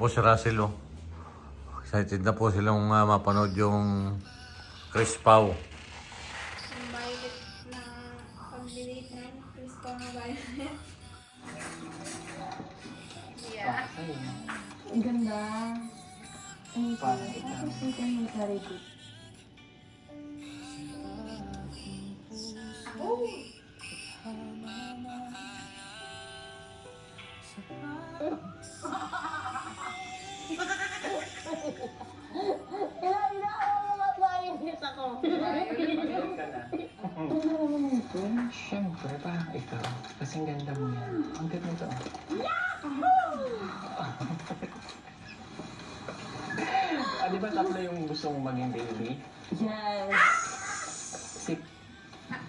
po si Russell, oh. Excited na po silang mapanood yung Chris Pau. Yung violet na pag-delete na Chris Pau na violet. Yeah. Ang ganda. Thank you. Tapos ito yung charity. Oh! Siyempre, parang ikaw. Kasing ganda mo yan. Ang ganda nito. Di ba tatlo yung gusto mong maging baby? Yes. Si...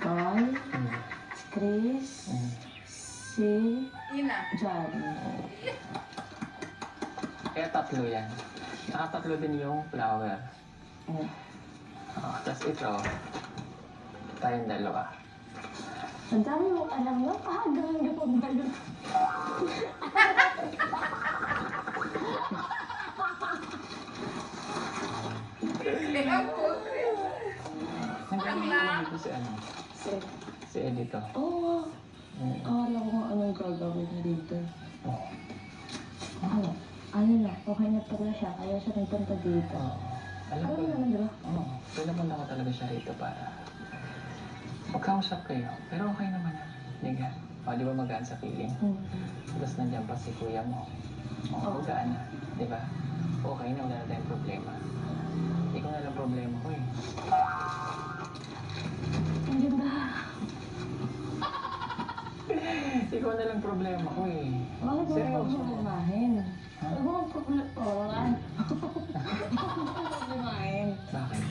Paul, si Chris, si Yun na. John. Kaya tatlo yan. Nakatatlo din yung flower. Tapos ito, tayong dalawa. Ang dami mo alam na, hanggang hindi po ba yun? Nagkakaroon dito si ano? Si... Si Edito. Oo. Akala ko kung anong gagawin na dito. Ano? Ano na, okay na pala siya, kaya siya nagpunta dito. Alam Ano ko naman, di ba? Oo. Pinapunta ko talaga siya rito para magkausap kayo. Pero okay naman na. Liga. O, di ba magaan sa feeling? Tapos nandiyan pa si kuya mo. O, magaan na. Di ba? Okay na, wala na tayong problema. Hindi ko na lang problema ko eh. Ang ganda. Ikaw na lang problema ko eh. Bakit mo Seryoso. problemahin? Huwag mo problemahin. Problemahin. Bakit?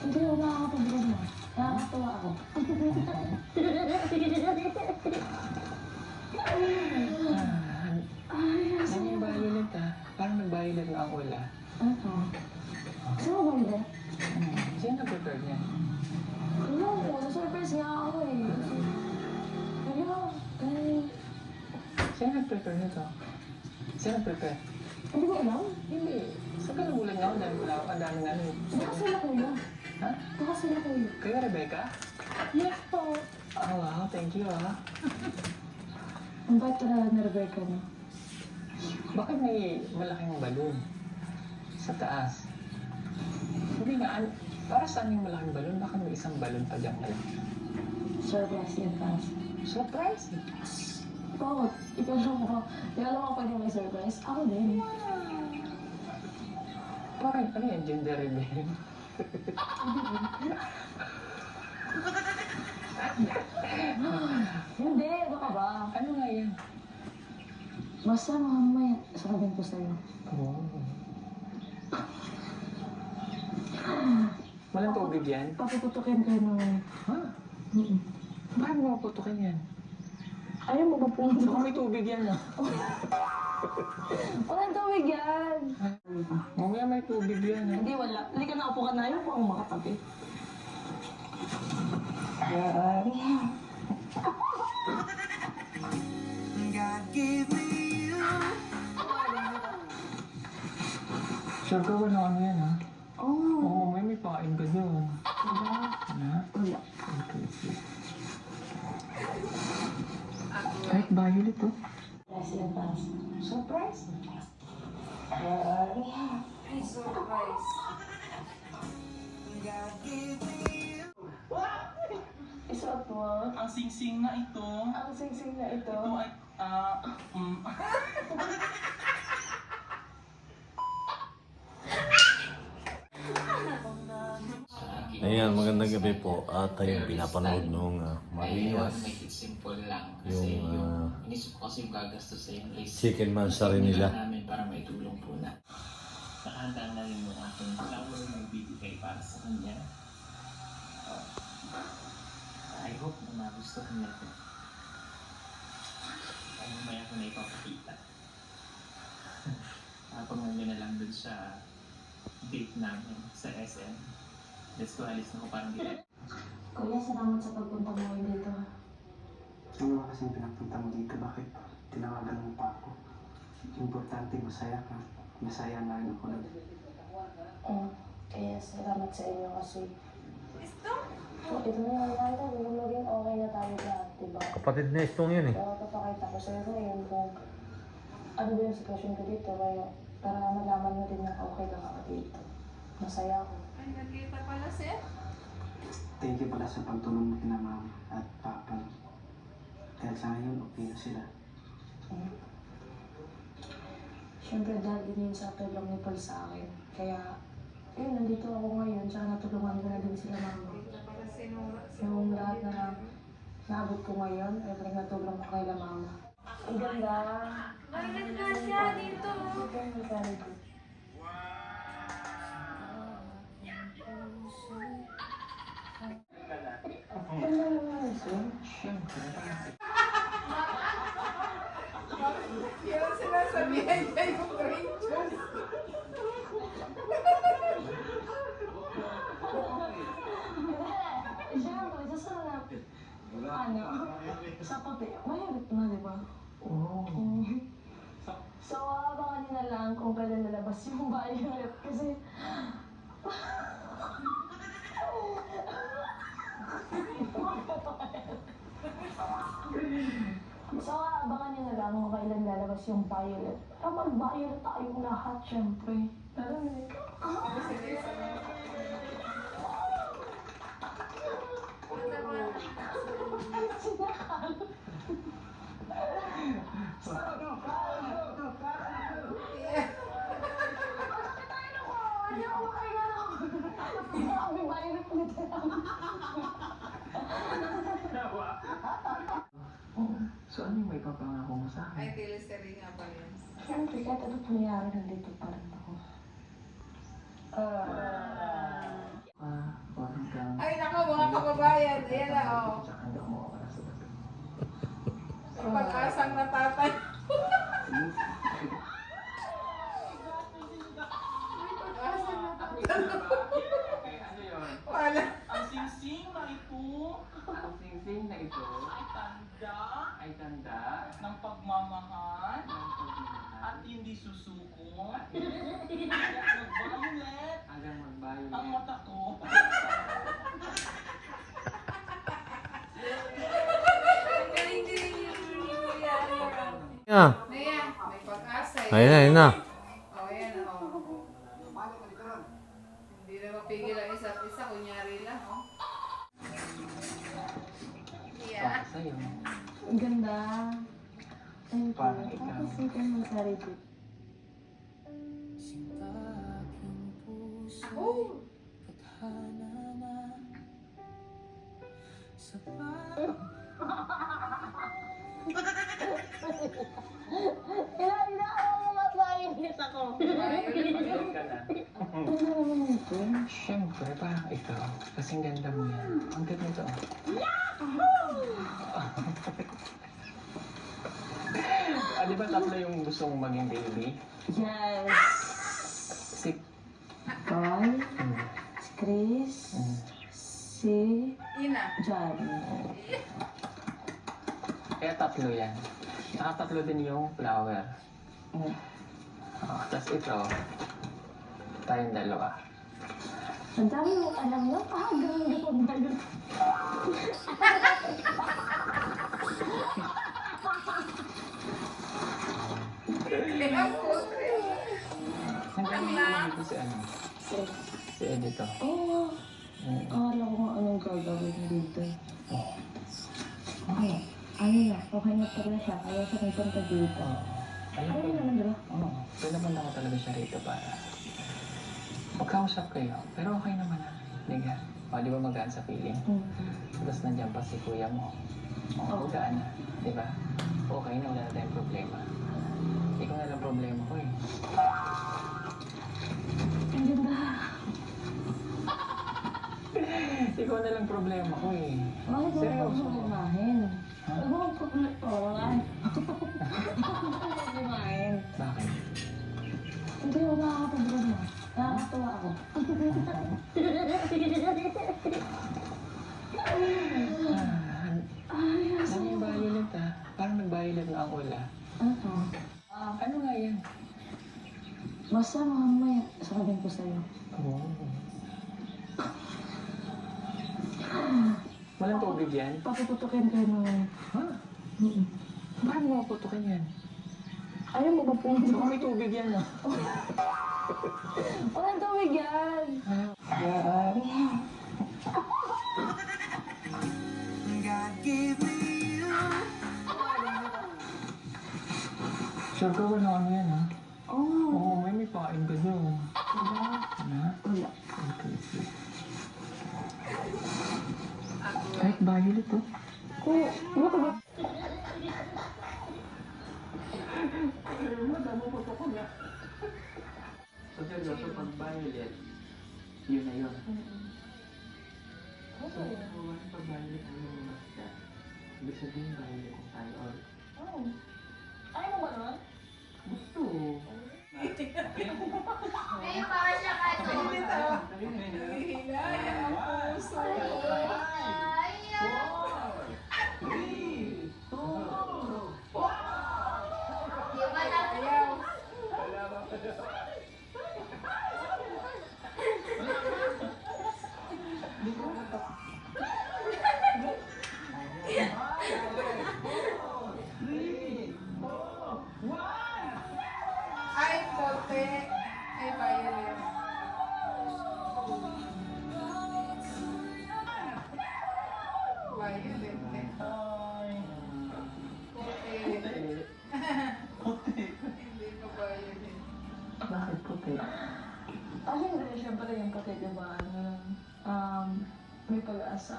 Hindi ako nakakapag-problema. Nakakatawa ako. Ano yung violet ah? Parang nag-violet na ang ula. Ano? Sino ba hindi? Sino nag-prepare niya? Ano ko? Surprise nga ako eh. Ano? Sino nag-prepare nito? Sino nag-prepare? Hindi ko alam. Hindi. Sa kalabulan nga ako dahil wala ako. Ang daming ano. Baka sila kuya. Ha? Baka sila kuya. Kaya Rebecca? Yes po. Oh wow, thank you ah. Ang bait talaga ni Rebecca no? Bakit may malaking balon sa taas? Hindi nga, para saan yung malaking balon? Bakit may isang balon pa dyan lang? Surprise yan fast. Surprise! Bakit? Ikaw mo. Ikaw lang ako pwede may surprise. Ako din. Bakit? Ano yan? Gender reveal? Hindi, baka ba? Ano nga yan? Basta mamaya, sabihin ko sa'yo. Oh. Walang tubig yan? Papuputukin kayo ng... Ha? Bakit mo maputukin yan? Ayaw mo ba pumunta? Baka may tubig yan ah. Walang tubig yan! Mamaya may tubig yan ah. Hindi, wala. Halika na, upo ka na. Ayaw ko akong makatabi. Sure ka ba na ano yan ha? Oo. Oo, may pain ka doon. Diba? Ha? Wala. Okay. Kahit violet to. Yes, yan, pass. Surprise! Ay, surprise. Isuot mo. Ang singsing na ito. Ang singsing na ito. Ito ay, Ayan, magandang gabi po. At ayun, pinapanood nung Marinas. Make it simple lang. Yung Inisip ko kasi yung gagastos sa yung race. chicken mansari nila. namin para may tulong po na. Nakahanda na rin yung aking flower na bibigay para sa kanya. I hope na magustuhan niya ito. Ay, mamaya ko na ipapakita. Pag na lang dun sa date namin sa SM. Let's go, alis na ko parang dito. Kuya, salamat sa pagpunta mo dito. Ano ba kasing pinapunta mo dito? Bakit tinawagan mo pa ako? Importante, masaya ka. Masaya na rin ako nun. Kaya salamat sa inyo kasi Gusto? ito na lang tayo, maging okay na tayo lahat, diba? Kapatid na Estong yun eh. Kaya papakita ko sa'yo ngayon kung ano ba yung sitwasyon ko dito, kaya para malaman mo din na okay lang ako dito. Masaya ako. Ay, nagkita pala sir. Thank you pala sa pagtulong mo kina mama at papa. Dahil sa ngayon, okay na sila. Siyempre dahil din yun sa tulong ni Paul sa akin. Kaya, yun, nandito ako ngayon, tsaka natulungan ko na din sila mama. Nagkita pala sinura. Yung lahat na naabot ko ngayon, every natulong ko kay la mama. Ang ganda. Violet nga siya dito. Ang ganda. Ang ganda naman, sir. Siyempre, Yung sinasabihan niya yung green juice. Siyempre, sasanap. Ano? Sa puti. Mahirit na, di ba? oo. So, abangan nyo na lang kung kailan nalabas yung violet. Kasi, so, abangan nyo na lang kung kailan lalabas yung violet. Mag-violet tayong lahat, syempre. Pero, hindi ako makahinga na ako. May violet dito. So ano yung may papangako mo sa Ay, akin? teleserye nga pala yun. Siyempre, kahit ano nangyari, nandito pa rin ako. Parang kang... Ay, nako, mga kababayan. Ayan na, oh. Tsaka hindi ako mawawala sa bato. May pag-asang natatay. May pag-asang natatay. Ano yun? Wala. Ang singsing na ito Ang sing-sing na ito ay tanda ay tanda ng pagmamahal ng pagmamahal at hindi susuko. at hindi Nag-violet hanggang magbayo ang mata ko. Ang galing-galing yung kuya. Yeah. Naya, may pag-asa eh. Ayun na. Oh, ayan, oh. Hindi na mapigil ang isa't isa, kunyari lang, oh. para Yeah. sa'yo. Ang ganda. Thank you. Parang ikaw. Tapos ikaw mag-sarili. Oh! Ilan na ako mag-violet ako. Ayun ka na. Ano naman ito? Siyempre, parang ikaw. Kasing ganda mo yan. Ang ganda nito. Di ba tatlo yung gusto mong maging baby? Yes. Si... Paul, Hmm. si Chris, Hmm. si Ina. John. Kaya tatlo yan. Nakatatlo din yung flower. Mm. Tapos ito, tayong dalawa. Ang dami mong alam na, ganun na yun. Ikaw po. Hanggang ngayon dito si ano? Chris. Si Edito. Oo. Hmm. Akala ko nga anong gagawin dito. Okay. Ano na, okay na pala siya. Kaya siya nagpunta dito. Alam Ano ko naman, bro? Oo. Pinaman ako talaga siya rito para magkausap kayo. Pero okay naman na. Liga. O, di ba magaan sa feeling? Tapos nandiyan pa si kuya mo. O, magaan na. Di ba? Okay na, wala na tayong problema. Ikaw na lang problema ko eh. Ang ganda. Ikaw na lang problema ko eh. Bakit mo Seryoso. huwag mo kumain? Ha? Huwag mo kumain. Huwag mo kumain. Bakit? Hindi ko nakakapag-vlog mo. Nakakatawa ako. Ay, Ano yung violet ah? Parang nag-violet na ang ula. ano? Ano nga Basta mamaya, sasabihin ko sa'yo. Oo. Walang tubig yan? Papuputukin kayo naman. Ha? Bakit mo maputukin yan? Ayaw mo ba po? Baka may tubig yan, no? Walang tawag yan! Sure ka ba na ano yan, ha? Oo. Oo, may pain ka doon. Wala. Ha? Wala. Okay. Kahit violet, oh. Oo. Ano ka ba? So, seryoso, pag violet, yun na yun. So, pag violet, ano mo basta? Ibig sabihin, violet ang tayo. Or, Oo. Ayaw mo ba naman? gusto. May para siya kayo. Hila, ang puso. Di ba ayaw? Ay, pote. Ay, violet. Violet. Pote. Hindi pa violet. Bakit puti? Ay, hindi. Siyempre yung puti, diba? May pag-asa.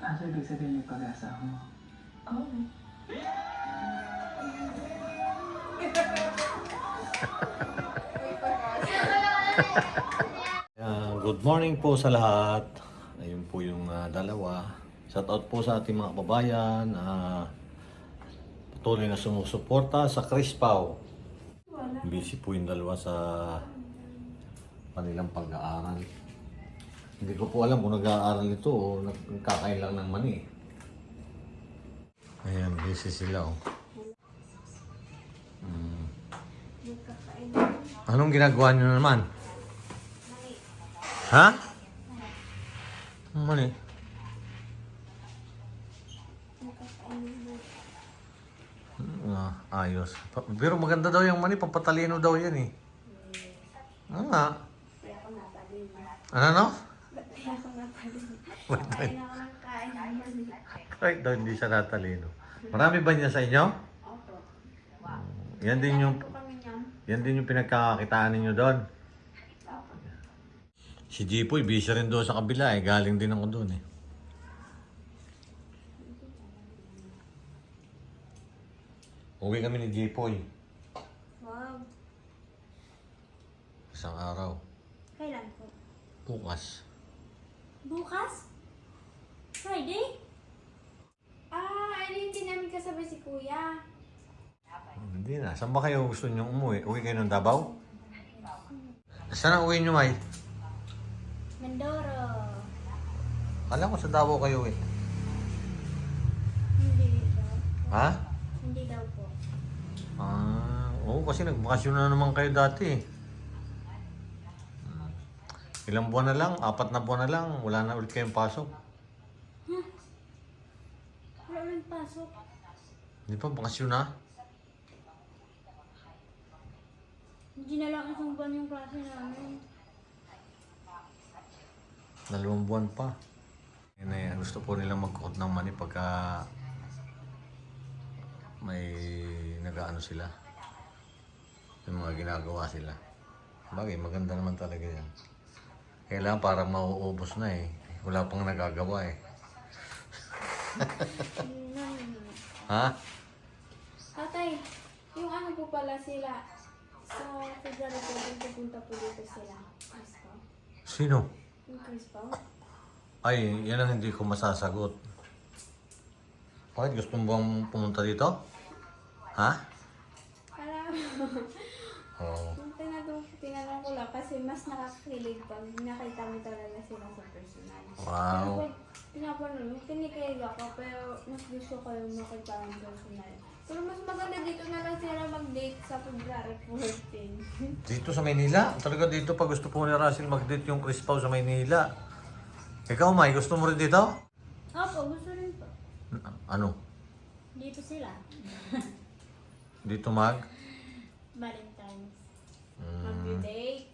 So, ibig sabihin yung pag-asa mo. Oo. Good morning po sa lahat. Ayun po yung dalawa. Shout out po sa ating mga kababayan. Patuloy na sumusuporta sa Chris Pao. Busy po yung dalawa sa kanilang pag-aaral. Hindi ko po alam kung nag-aaral ito o nagkakain lang ng mani. Ayan, busy sila oh. Anong ginagawa nyo naman? Ha? Mani? Ayos. Pero maganda daw yung mani, pampatalino daw yan eh. Ano nga? Ano no? Kain ako ng kain. Kahit daw hindi siya natalino. Marami ba niya sa inyo? Opo. Yan din yung Ito kami niyan. yan din yung pinagkakakitaan ninyo doon. Si Jipoy, busy rin doon sa kabila eh. Galing din ako doon eh. Uwi kami ni Jipoy. Wow. Isang araw. Kailan po? Bukas. Bukas? Friday? Ano yung hindi namin kasabay si Kuya? Hindi na. Saan ba kayo gusto nyo umuwi? Uwi kayo ng Davao? Saan ang uwi nyo, May? Mindoro. Alam ko sa Davao kayo eh. Hindi daw. Ha? Hindi daw po. Oo, kasi nagbakasyon na naman kayo dati eh. Ilang buwan na lang, 4 na buwan na lang, wala na ulit kayong pasok. Wala ulit pasok. Hindi pa, bakasyon na. Hindi na lang isang buwan yung klase namin. 2 buwan pa. Yan na yan. Gusto po nilang mag-coat ng money pagka may nag-ano sila. Yung mga ginagawa sila. Bagay, maganda naman talaga yan. Kailangan parang mauubos na eh. Wala pang nagagawa eh. Ha? Tatay, yung ano po pala sila, sa February po, pupunta po dito sila. Crispo. Sino? Yung Crispo? Ay, yan ang hindi ko masasagot. Bakit? Gusto mo bang pumunta dito? Ha? Alam Oo. yung tinanong ko lang kasi mas nakakakilig pag nakita mo talaga sila sa personal. Wow. Pero pag pinapanood, kinikilig ako pero mas gusto ko yung makita ng personal. Pero mas maganda dito na lang sila mag-date sa February 14. Dito sa Maynila. Talaga dito pag gusto po ni Russell mag-date yung Chris Pao sa Maynila. Ikaw, May, gusto mo rin dito? Opo, gusto rin po. Ano? Dito sila. Dito mag? Valentine's. Mag-date.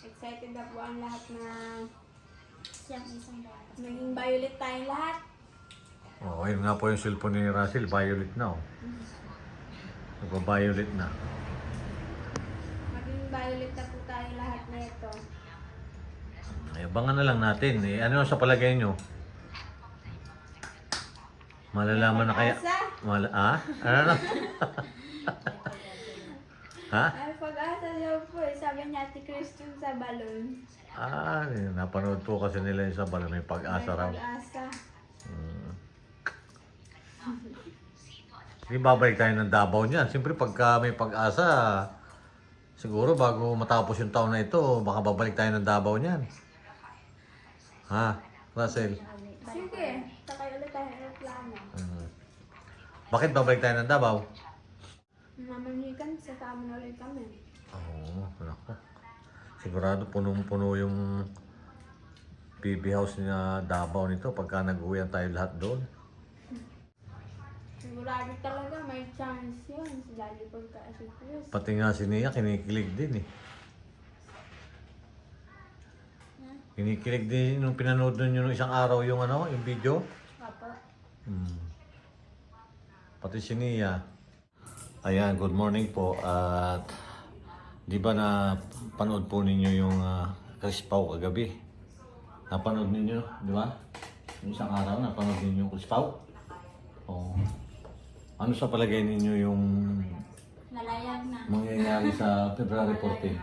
Excited na po ang lahat na Siyang isang bata. maging violet tayong lahat. Oh, ayun nga po yung cellphone ni Russell. Violet na, oh. Nagpa-violet na. Maging violet na po tayo lahat na ito. Ay, abangan na lang natin. Eh, ano sa palagay nyo? Malalaman na kaya... Pag-asa. Ano na? Ha? Ay, pag-asa daw po eh. Sabi niya Ate Christian sa balon. Napanood po kasi nila yung sa balon. May pag-asa raw. May pag-asa. Hindi babalik tayo ng Davao niyan. Siyempre pagka may pag-asa, siguro bago matapos yung taon na ito, baka babalik tayo ng Davao niyan. Ha? Russell? Sige, sakay ulit tayo ng aeroplano. Bakit babalik tayo ng Davao? Mamanhikan, sasama na ulit kami. Oo, nako. Sigurado punong-puno yung PB house niya Davao nito pagka nag-uwian tayo lahat doon. Sigurado talaga may chance yun. Lalo pagka si Chris. Pati nga si Nia, kinikilig din eh. Kinikilig din nung pinanood nun yung isang araw yung ano, yung video. Opo. Pati si Nia. Ayan, good morning po. At di ba na panood po ninyo yung Chris Pao kagabi? Napanood ninyo, di ba? Yung isang araw, napanood ninyo yung Chris Pao? Oo. Ano sa palagay ninyo yung Lalayag na. mangyayari sa February 14?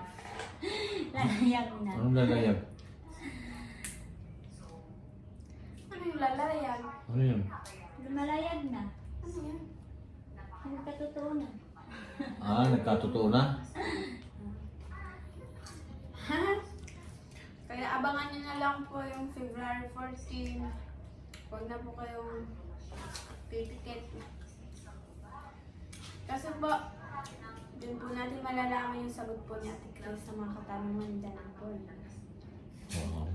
Lalayag na. Anong lalayag? Ano yung lalayag? Ano yun? Lumalayag na. Ano yan? Ang katutunan. Nagkatotoo na? Kaya abangan nyo na lang po yung February 14. Huwag na po kayong pipikit. Kasi po, dun po natin malalaman yung sagot po ni Ate Chris sa mga katanungan dyan ng po. Oo.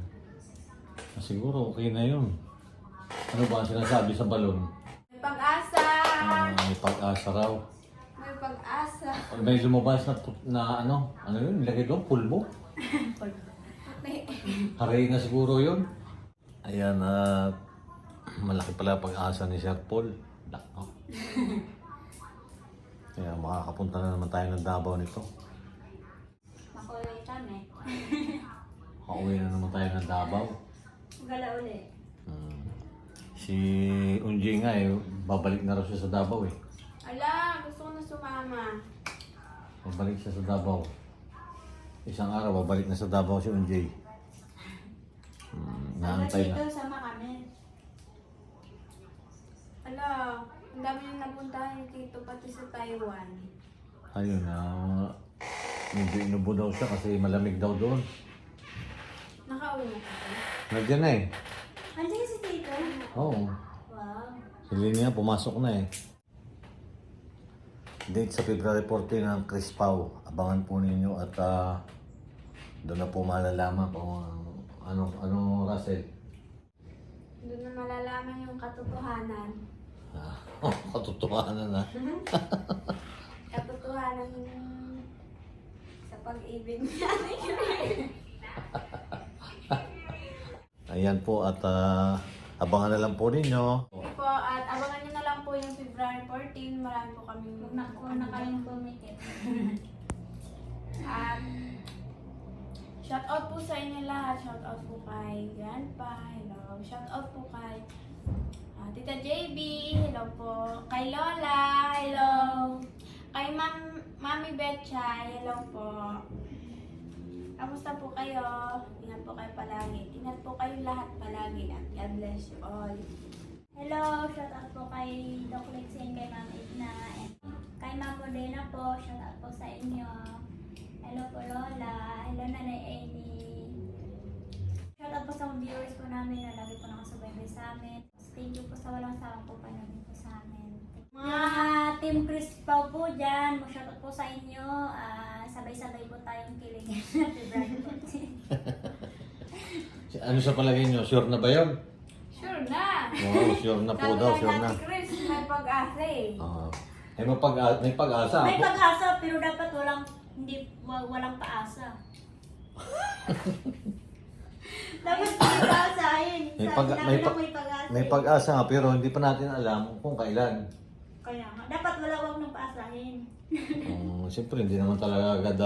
Siguro okay na yun. Ano ba ang sinasabi sa balon? May pag-asa! May pag-asa raw. May pag-asa! May lumabas na ano yun, nilagay doon, pulbo. May... Haray na siguro yun. Ayan, malaki pala pag-asa ni Sir Paul. Lako. Kaya makakapunta na naman tayo ng Davao nito. Makuloy kami. Pauwi na naman tayo ng Davao. Gala ulit. Si Unji nga babalik na raw siya sa Davao eh. Ala, gusto ko na sumama. Babalik siya sa Davao. Isang araw, babalik na sa Davao si Unji. Naantay na. Dito, sama kami. Ala, ang dami nang napuntahan ni Tito pati sa Taiwan. Ayun, medyo inubo daw siya kasi malamig daw doon. Nakauwi na ka. Nandiyan na eh. Andiyan si Tito. Oo. Wow. Si Linia pumasok na eh. Date sa February 14 ng Chris Pao. Abangan po ninyo at doon na po malalaman kung ano Russell. Doon na malalaman yung katotohanan. Katotohanan na. Katotohanan sa pag-ibig niya. Ayan po at abangan na lang po ninyo. Sige po, at abangan nyo na lang po yung February 14. Marami po kami Huwag na kayong pumikit. At shout out po sa inyo lahat. Shout out po kay Grandpa. Hello. Shout out po kay Tita JB. Hello po. Kay Lola. Hello. Kay Mami Betcha. Hello po. Kamusta po kayo? Ingat po kayo palagi. Ingat po kayo lahat palagi. At God bless you all. Hello, shout out po kay Doc Lexin, kay Ma'am Edna, and kay Ma'am Modena po, shout out po sa inyo. Hello po Lola, hello Nanay Amy. Shout out po sa mga viewers po namin na lagi po nakasubaybay sa amin. Thank you po sa walang sawang po panonood po sa amin. Mga Team Chris Pao po dyan, shoutout po sa inyo. Sabay-sabay po tayong kiligin na February 14. Ano sa palagay nyo? Sure na ba yun? Sure na. Oo, sure na po daw, sure na. Si Chris, may pag-asa eh. May pag-asa. May pag-asa pero dapat walang paasa. Dapat may paasahin. May Sabi pag- namin may lang pag- may pag-asa. May pag-asa nga pero hindi pa natin alam kung kailan. Kaya nga, dapat wag nang paasahin. Siyempre hindi naman talaga agad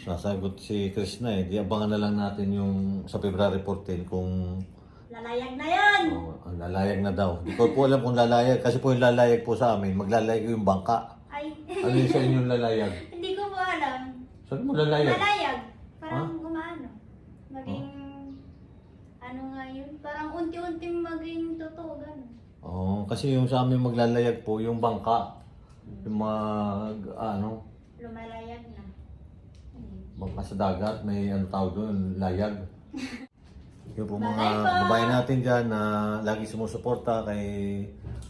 sasagot si Chris na eh. Di abangan na lang natin yung sa February 14 kung Lalayag na yan! lalayag na daw. Hindi ko po alam kung lalayag kasi po yung lalayag po sa amin, maglalayag yung bangka. Ay, Ano yung sa inyong lalayag? hindi ko po alam. Sabi mo lalayag? Lalayag. Parang gumano. Maging, ano nga yun? Parang unti-unting maging totoo, gano'n. Kasi yung sa amin maglalayag po yung bangka. Yung Lumalayag na. bangka sa dagat, may ano tawag doon, layag. Yung po mga Bye po. kababayan natin dyan na lagi sumusuporta kay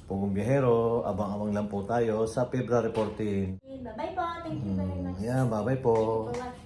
Pugong Biyahero, abang-abang lang po tayo sa February 14. Bye-bye po. Thank you very much. Yeah, bye-bye po. Thank you for watching.